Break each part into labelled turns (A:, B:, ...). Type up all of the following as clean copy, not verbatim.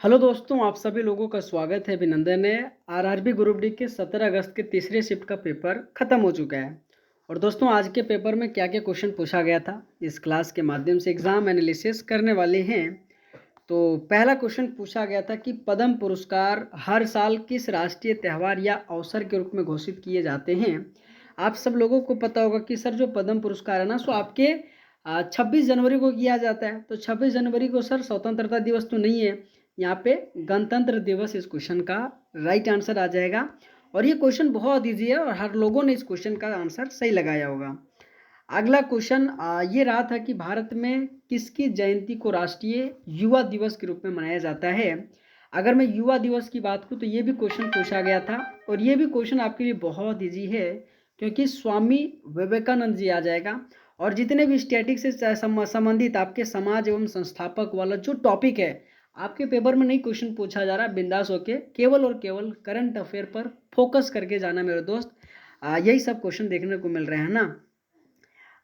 A: Hello दोस्तों, आप सभी लोगों का स्वागत है, अभिनंदन है। आरआरबी ग्रुप डी के 17 अगस्त के तीसरे शिफ्ट का पेपर खत्म हो चुका है। और दोस्तों, आज के पेपर में क्या क्या क्वेश्चन पूछा गया था, इस क्लास के माध्यम से एग्जाम एनालिसिस करने वाले हैं। तो पहला क्वेश्चन पूछा गया था कि पद्म पुरस्कार हर साल किस राष्ट्रीय त्यौहार या अवसर के रूप में घोषित किए जाते हैं। आप सब लोगों को पता होगा कि सर जो पद्म पुरस्कार है ना, सो आपके 26 जनवरी को किया जाता है। तो 26 जनवरी को सर स्वतंत्रता दिवस तो नहीं है, यहाँ पे गणतंत्र दिवस इस क्वेश्चन का राइट आंसर आ जाएगा। और ये क्वेश्चन बहुत इजी है और हर लोगों ने इस क्वेश्चन का आंसर सही लगाया होगा। अगला क्वेश्चन ये रहा था कि भारत में किसकी जयंती को राष्ट्रीय युवा दिवस के रूप में मनाया जाता है। अगर मैं युवा दिवस की बात करूँ तो ये भी क्वेश्चन पूछा गया था और ये भी क्वेश्चन आपके लिए बहुत इजी है, क्योंकि स्वामी विवेकानंद जी आ जाएगा। और जितने भी स्टैटिक से संबंधित आपके समाज एवं संस्थापक वाला जो टॉपिक है, आपके पेपर में नहीं क्वेश्चन पूछा जा रहा, बिंदास होके केवल और केवल करंट अफेयर पर फोकस करके जाना मेरे दोस्त। यही सब क्वेश्चन देखने को मिल रहे हैं ना।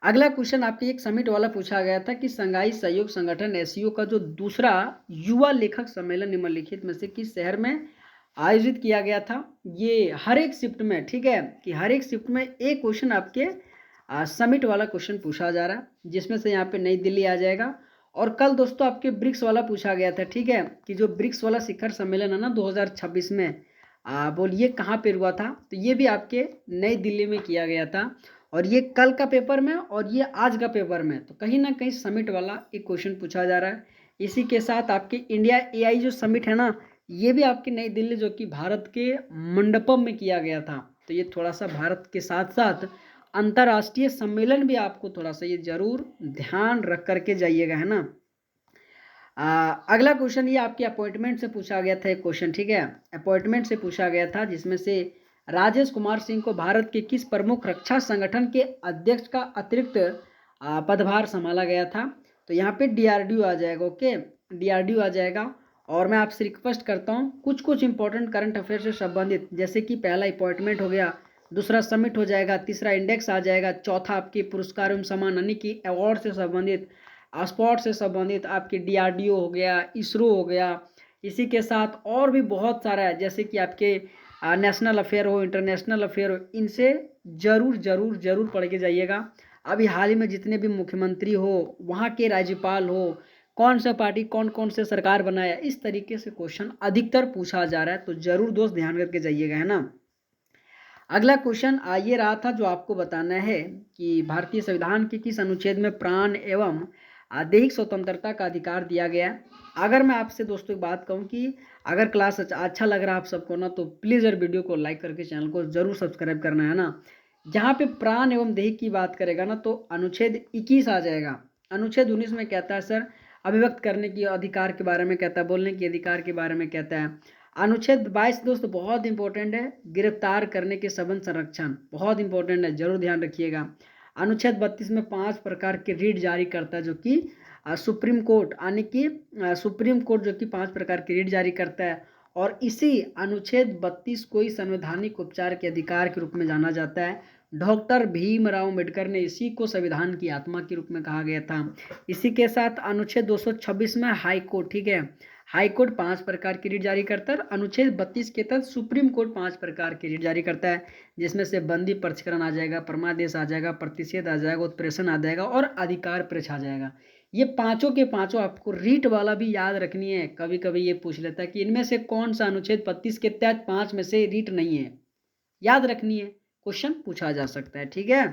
A: अगला क्वेश्चन आपके एक समिट वाला पूछा गया था कि संघाई सहयोग संगठन एससीओ का जो दूसरा युवा लेखक सम्मेलन निम्नलिखित में से किस शहर में आयोजित किया गया था। ये हर एक शिफ्ट में, ठीक है, कि हर एक शिफ्ट में एक क्वेश्चन आपके समिट वाला क्वेश्चन पूछा जा रहा है, जिसमें से यहाँ पे नई दिल्ली आ जाएगा। और कल दोस्तों आपके ब्रिक्स वाला पूछा गया था, ठीक है, कि जो ब्रिक्स वाला शिखर सम्मेलन है ना 2026 में, बोलिए कहाँ पे हुआ था। तो ये भी आपके नई दिल्ली में किया गया था। और ये कल का पेपर में और ये आज का पेपर में, तो कहीं ना कहीं समिट वाला एक क्वेश्चन पूछा जा रहा है। इसी के साथ आपके इंडिया एआई जो समिट है ना, ये भी आपकी नई दिल्ली जो कि भारत के मंडपम में किया गया था। तो ये थोड़ा सा भारत के साथ साथ अंतर्राष्ट्रीय सम्मेलन भी आपको थोड़ा सा ये जरूर ध्यान रख करके जाइएगा, है ना। अगला क्वेश्चन ये आपके अपॉइंटमेंट से पूछा गया था एक क्वेश्चन, ठीक है, अपॉइंटमेंट से पूछा गया था, जिसमें से राजेश कुमार सिंह को भारत के किस प्रमुख रक्षा संगठन के अध्यक्ष का अतिरिक्त पदभार संभाला गया था। तो यहाँ पे डीआरडीओ आ जाएगा, ओके, डीआरडीओ आ जाएगा। और मैं आपसे रिक्वेस्ट करता हूँ कुछ कुछ इंपॉर्टेंट करंट अफेयर से संबंधित, जैसे कि पहला अपॉइंटमेंट हो गया, दूसरा समिट हो जाएगा, तीसरा इंडेक्स आ जाएगा, चौथा आपके पुरस्कार एवं सम्मान यानी कि अवार्ड से संबंधित, स्पोर्ट्स से संबंधित आपके डीआरडीओ हो गया, इसरो हो गया। इसी के साथ और भी बहुत सारा है, जैसे कि आपके नेशनल अफेयर हो, इंटरनेशनल अफेयर हो, इनसे जरूर जरूर जरूर पढ़ के जाइएगा। अभी हाल ही में जितने भी मुख्यमंत्री हो, वहाँ के राज्यपाल हो, कौन सा पार्टी कौन कौन से सरकार बनाया, इस तरीके से क्वेश्चन अधिकतर पूछा जा रहा है। तो जरूर दोस्त ध्यान करके जाइएगा, है ना। अगला क्वेश्चन ये रहा था जो आपको बताना है कि भारतीय संविधान के किस अनुच्छेद में प्राण एवं दैहिक स्वतंत्रता का अधिकार दिया गया है। अगर मैं आपसे दोस्तों एक बात कहूँ कि अगर क्लास अच्छा लग रहा है आप सबको ना, तो प्लीज़ यार वीडियो को लाइक करके चैनल को जरूर सब्सक्राइब करना है ना। जहाँ पे प्राण एवं दैहिक की बात करेगा ना, तो अनुच्छेद 21 आ जाएगा। अनुच्छेद 19 में कहता है सर अभिव्यक्त करने की अधिकार के बारे में कहता है, बोलने के अधिकार के बारे में कहता है। अनुच्छेद 22 दोस्तों बहुत इंपॉर्टेंट है, गिरफ्तार करने के संबंध संरक्षण, बहुत इंपॉर्टेंट है, जरूर ध्यान रखिएगा। अनुच्छेद 32 में 5 प्रकार के रीट जारी करता है, जो कि सुप्रीम कोर्ट, यानी कि सुप्रीम कोर्ट जो कि 5 प्रकार के रीट जारी करता है। और इसी अनुच्छेद 32 को ही संवैधानिक उपचार के अधिकार के रूप में जाना जाता है। डॉक्टर भीमराव अम्बेडकर ने इसी को संविधान की आत्मा के रूप में कहा गया था। इसी के साथ अनुच्छेद 226 में हाई कोर्ट, ठीक है, हाई कोर्ट 5 प्रकार की रीट जारी करता है। अनुच्छेद 32 के तहत सुप्रीम कोर्ट 5 प्रकार की रीट जारी करता है, जिसमें से बंदी पक्षकरण आ जाएगा, परमादेश आ जाएगा, प्रतिषेध आ जाएगा, उत्प्रेषण आ जाएगा और अधिकार परीक्षा आ जाएगा। ये पांचों के पांचों आपको रीट वाला भी याद रखनी है। कभी कभी ये पूछ लेता है कि इनमें से कौन सा अनुच्छेद 32 के तहत 5 में से रीट नहीं है, याद रखनी है, क्वेश्चन पूछा जा सकता है, ठीक है।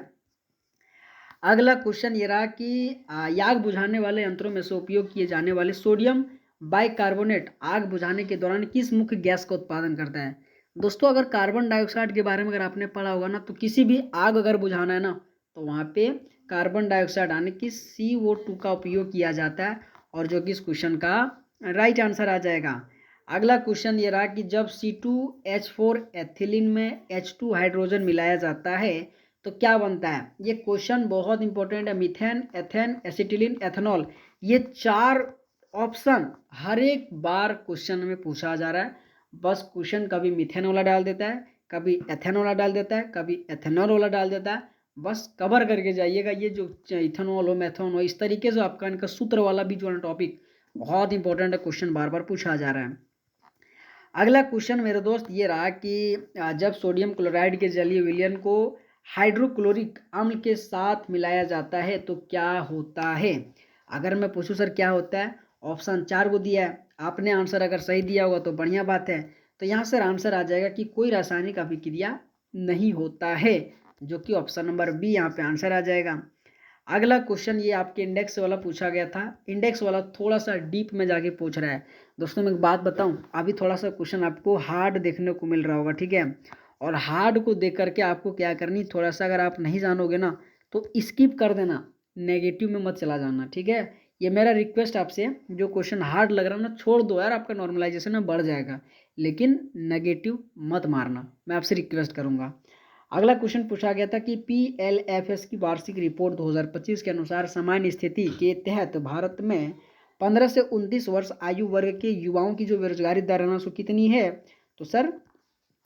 A: अगला क्वेश्चन ये रहा कि आग बुझाने वाले यंत्रों में से उपयोग किए जाने वाले सोडियम बाइकार्बोनेट आग बुझाने के दौरान किस मुख्य गैस का उत्पादन करता है। दोस्तों अगर कार्बन डाइऑक्साइड के बारे में अगर आपने पढ़ा होगा ना, तो किसी भी आग अगर बुझाना है ना, तो वहाँ पे कार्बन डाइऑक्साइड यानी कि CO2 का उपयोग किया जाता है, और जो कि इस क्वेश्चन का राइट आंसर आ जाएगा। अगला क्वेश्चन ये रहा कि जब C2H4 एथिलीन में H2 हाइड्रोजन मिलाया जाता है तो क्या बनता है। ये क्वेश्चन बहुत इंपॉर्टेंट है। मीथेन, एथेन, एसिटिलीन, एथेनॉल, ये 4 ऑप्शन हर एक बार क्वेश्चन में पूछा जा रहा है। बस क्वेश्चन कभी मीथेन वाला डाल देता है, कभी एथेन वाला डाल देता है, कभी एथेनॉल वाला डाल देता है। बस कवर करके जाइएगा, ये जो इथेनॉल हो, मैथन हो, इस तरीके से आपका इनका सूत्र वाला भी जो है टॉपिक बहुत इंपॉर्टेंट है, क्वेश्चन बार बार पूछा जा रहा है। अगला क्वेश्चन मेरे दोस्त ये रहा कि जब सोडियम क्लोराइड के जलीय विलयन को हाइड्रोक्लोरिक अम्ल के साथ मिलाया जाता है तो क्या होता है। अगर मैं पूछूं सर क्या होता है, ऑप्शन 4 को दिया है, आपने आंसर अगर सही दिया होगा तो बढ़िया बात है। तो यहाँ सर आंसर आ जाएगा कि कोई रासायनिक अभिक्रिया नहीं होता है, जो कि ऑप्शन नंबर बी यहाँ पे आंसर आ जाएगा। अगला क्वेश्चन ये आपके इंडेक्स वाला पूछा गया था। इंडेक्स वाला थोड़ा सा डीप में जाके पूछ रहा है। दोस्तों मैं एक बात बताऊं, अभी थोड़ा सा क्वेश्चन आपको हार्ड देखने को मिल रहा होगा, ठीक है। और हार्ड को देख करके आपको क्या करनी, थोड़ा सा अगर आप नहीं जानोगे ना तो स्किप कर देना, नेगेटिव में मत चला जाना, ठीक है। ये मेरा रिक्वेस्ट आपसे, जो क्वेश्चन हार्ड लग रहा है ना छोड़ दो यार, आपका नॉर्मलाइजेशन में बढ़ जाएगा, लेकिन नेगेटिव मत मारना, मैं आपसे रिक्वेस्ट करूंगा। अगला क्वेश्चन पूछा गया था कि PLFS की वार्षिक रिपोर्ट 2025 के अनुसार सामान्य स्थिति के तहत भारत में 15 से 29 वर्ष आयु वर्ग के युवाओं की जो बेरोजगारी दर है ना सो कितनी है, तो सर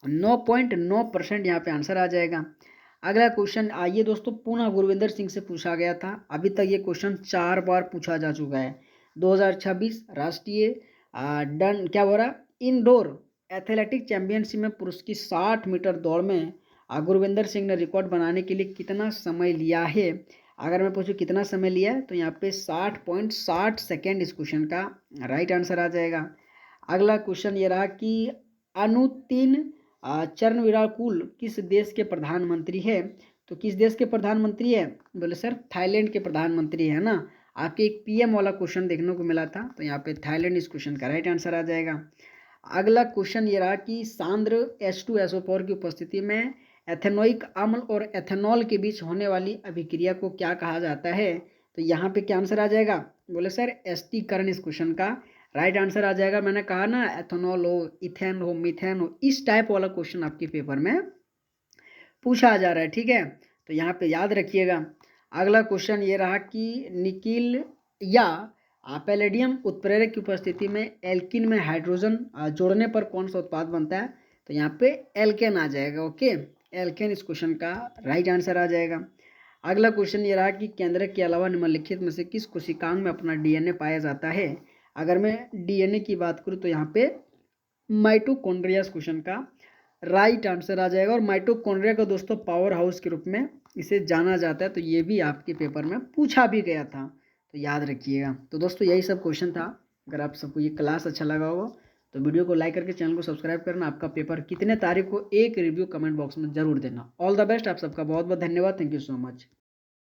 A: 9.9% यहाँ पे आंसर आ जाएगा। अगला क्वेश्चन आइए दोस्तों, पुनः गुरविंदर सिंह से पूछा गया था। अभी तक ये क्वेश्चन 4 बार पूछा जा चुका है। 2026 राष्ट्रीय डन क्या हो रहा, इंडोर एथलेटिक चैंपियनशिप में पुरुष की 60 मीटर दौड़ में गुरविंदर सिंह ने रिकॉर्ड बनाने के लिए कितना समय लिया है। अगर मैं पूछूं कितना समय लिया है तो यहाँ पे 60.60 सेकेंड इस क्वेश्चन का राइट आंसर आ जाएगा। अगला क्वेश्चन ये रहा कि अनुतिन चरणविराकुल किस देश के प्रधानमंत्री है। तो किस देश के प्रधानमंत्री है, बोले सर थाईलैंड के प्रधानमंत्री है ना। आपके एक PM वाला क्वेश्चन देखने को मिला था, तो यहाँ पे थाईलैंड इस क्वेश्चन का राइट आंसर आ जाएगा। अगला क्वेश्चन ये रहा कि सांद्र H2SO4 की उपस्थिति में एथेनोइक अम्ल और एथेनॉल के बीच होने वाली अभिक्रिया को क्या कहा जाता है। तो यहाँ पे क्या आंसर आ जाएगा, बोले सर एस्टीकरण इस क्वेश्चन का राइट आंसर आ जाएगा। मैंने कहा ना एथेनॉल हो, इथेन हो, मीथेन हो, इस टाइप वाला क्वेश्चन आपके पेपर में पूछा जा रहा है, ठीक है। तो यहाँ पे याद रखिएगा। अगला क्वेश्चन ये रहा कि निकिल या पैलेडियम उत्प्रेरक की उपस्थिति में एल्किन में हाइड्रोजन जोड़ने पर कौन सा उत्पाद बनता है। तो यहाँ पे एल्केन आ जाएगा, ओके, एल्केन इस क्वेश्चन का राइट आंसर आ जाएगा। अगला क्वेश्चन ये रहा कि केंद्रक के अलावा निम्नलिखित में से किस कोशिकांग में अपना DNA पाया जाता है। अगर मैं DNA की बात करूँ तो यहाँ पे माइटोकॉन्ड्रिया इस क्वेश्चन का राइट आंसर आ जाएगा। और माइटोकॉन्ड्रिया को दोस्तों पावर हाउस के रूप में इसे जाना जाता है, तो ये भी आपके पेपर में पूछा भी गया था, तो याद रखिएगा। तो दोस्तों यही सब क्वेश्चन था। अगर आप सबको ये क्लास अच्छा लगा होगा तो वीडियो को लाइक करके चैनल को सब्सक्राइब करना। आपका पेपर कितने तारीख को एक रिव्यू कमेंट बॉक्स में जरूर देना। ऑल द बेस्ट, आप सबका बहुत बहुत धन्यवाद। Thank you so much.